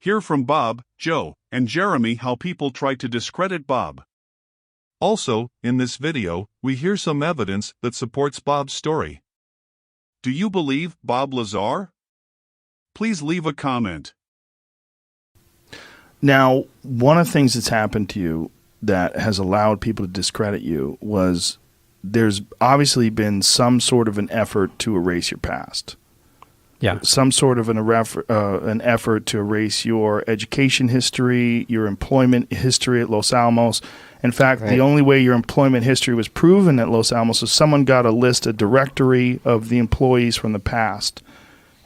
Hear from Bob, Joe, and Jeremy how people try to discredit Bob. Also, in this video, we hear some evidence that supports Bob's story. Do you believe Bob Lazar? Please leave a comment. Now, one of the things that's happened to you that has allowed people to discredit you was there's obviously been some sort of an effort to erase your past. Yeah. Some sort of an effort to erase your education history, your employment history at Los Alamos. In fact, the only way your employment history was proven at Los Alamos is someone got a directory of the employees from the past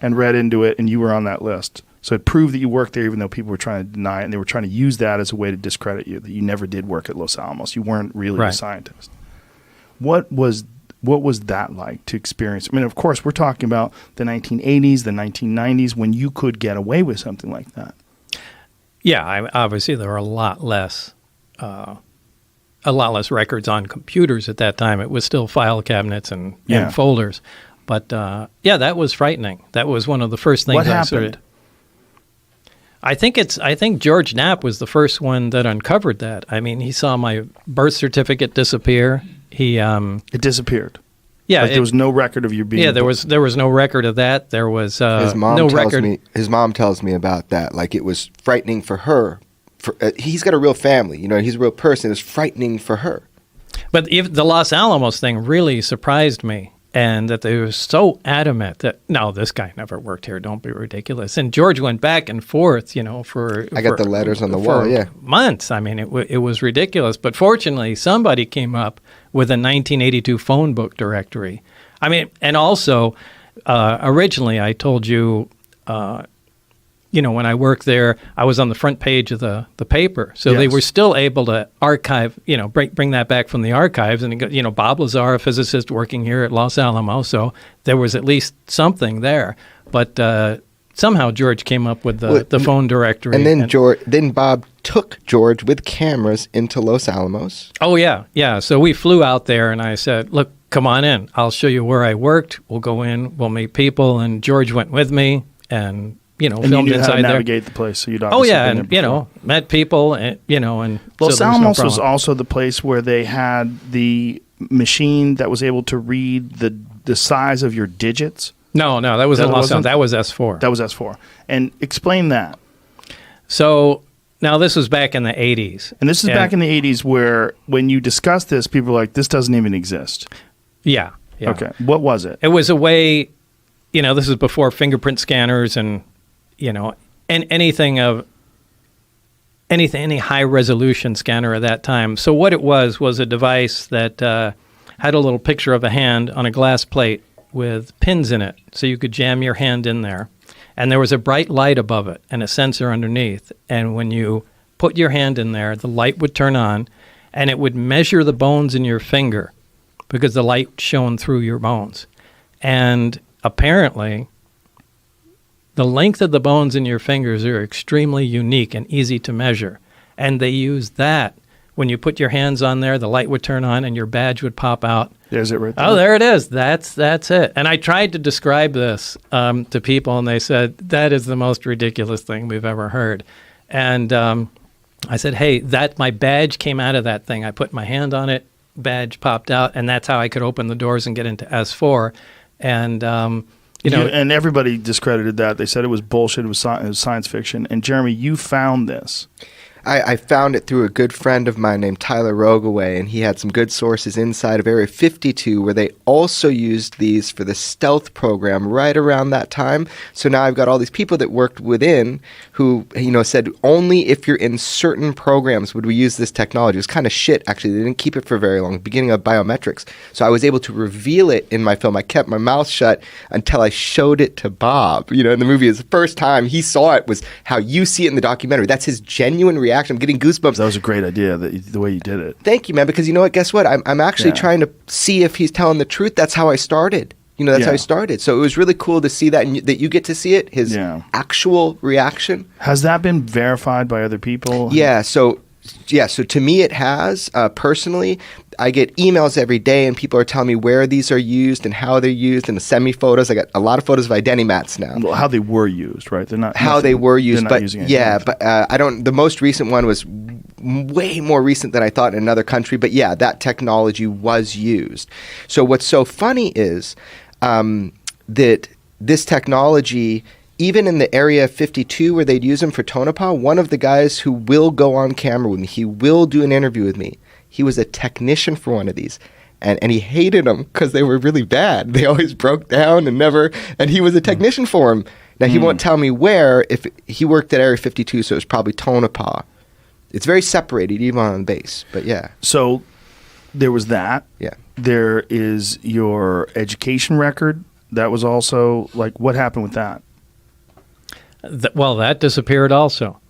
and read into it, and you were on that list. So it proved that you worked there even though people were trying to deny it, and they were trying to use that as a way to discredit you, that you never did work at Los Alamos. You weren't really a scientist. What was that like to experience? I mean, of course, we're talking about the 1980s, the 1990s, when you could get away with something like that. Yeah, obviously there were a lot less records on computers at that time. It was still file cabinets and folders. But that was frightening. That was one of the first things. What happened? I think George Knapp was the first one that uncovered that. I mean, he saw my birth certificate disappear. It disappeared. Yeah, there was no record of you being. Yeah, there was no record of that. There was his mom no tells record. His mom tells me about that. Like, it was frightening for her. He's got a real family. He's a real person. It was frightening for her. But the Los Alamos thing really surprised me. And that they were so adamant that, no, this guy never worked here. Don't be ridiculous. And George went back and forth, for I got the letters on the wall, months. I mean, it was ridiculous. But fortunately, somebody came up with a 1982 phone book directory. I mean, and also, originally I told you, when I worked there, I was on the front page of the paper. So they were still able to archive, bring that back from the archives. And, Bob Lazar, a physicist working here at Los Alamos. So there was at least something there. But somehow George came up with the phone directory. And then Bob took George with cameras into Los Alamos. Oh, yeah. Yeah. So we flew out there and I said, look, come on in. I'll show you where I worked. We'll go in. We'll meet people. And George went with me and and filmed you knew inside how to there. navigate the place, so you'd obviously been there before. Met people, and and Los Alamos was also the place where they had the machine that was able to read the size of your digits. No, that was in Los Alamos. That was S4. That was S4. And explain that. So now this was back in the 80s. And this is back in the 80s where when you discuss this, people are like, this doesn't even exist. Yeah. Okay. What was it? It was a way, this is before fingerprint scanners and and any high resolution scanner at that time. So what it was a device that had a little picture of a hand on a glass plate with pins in it, so you could jam your hand in there. And there was a bright light above it and a sensor underneath. And when you put your hand in there, the light would turn on, and it would measure the bones in your finger because the light shone through your bones. And apparently, the length of the bones in your fingers are extremely unique and easy to measure. And they used that. When you put your hands on there, the light would turn on and your badge would pop out. There's it right there. Oh, there it is. That's it. And I tried to describe this to people, and they said, that is the most ridiculous thing we've ever heard. And I said, hey, my badge came out of that thing. I put my hand on it, badge popped out, and that's how I could open the doors and get into S4. And and everybody discredited that. They said it was bullshit. It was science fiction. And Jeremy, you found this. I found it through a good friend of mine named Tyler Rogaway, and he had some good sources inside of Area 52 where they also used these for the stealth program right around that time. So now I've got all these people that worked within who, said only if you're in certain programs would we use this technology. It was kind of shit, actually. They didn't keep it for very long, beginning of biometrics. So I was able to reveal it in my film. I kept my mouth shut until I showed it to Bob. In the movie, the first time he saw it was how you see it in the documentary. That's his genuine reaction. I'm getting goosebumps. That was a great idea, the way you did it. Thank you, man, because you know what? Guess what? I'm actually trying to see if he's telling the truth. That's how I started. That's how I started. So it was really cool to see that, and that you get to see it, his actual reaction. Has that been verified by other people? Yeah, so Yeah, so to me it has. Personally, I get emails every day and people are telling me where these are used and how they're used and to send me photos. I got a lot of photos of identity mats now. Well, how they were used, right? They're not how they were used, they're not but using anything. yeah, but I don't. The most recent one was way more recent than I thought in another country. But yeah, that technology was used. So what's so funny is that this technology, even in the Area 52 where they'd use them for Tonopah, one of the guys who will go on camera with me, he will do an interview with me. He was a technician for one of these. And he hated them because they were really bad. They always broke down and he was a technician for him. Now, he won't tell me where. If he worked at Area 52, so it was probably Tonopah. It's very separated, even on the base, but yeah. So there was that. Yeah. There is your education record. That was also, like, what happened with that? Well, that disappeared also.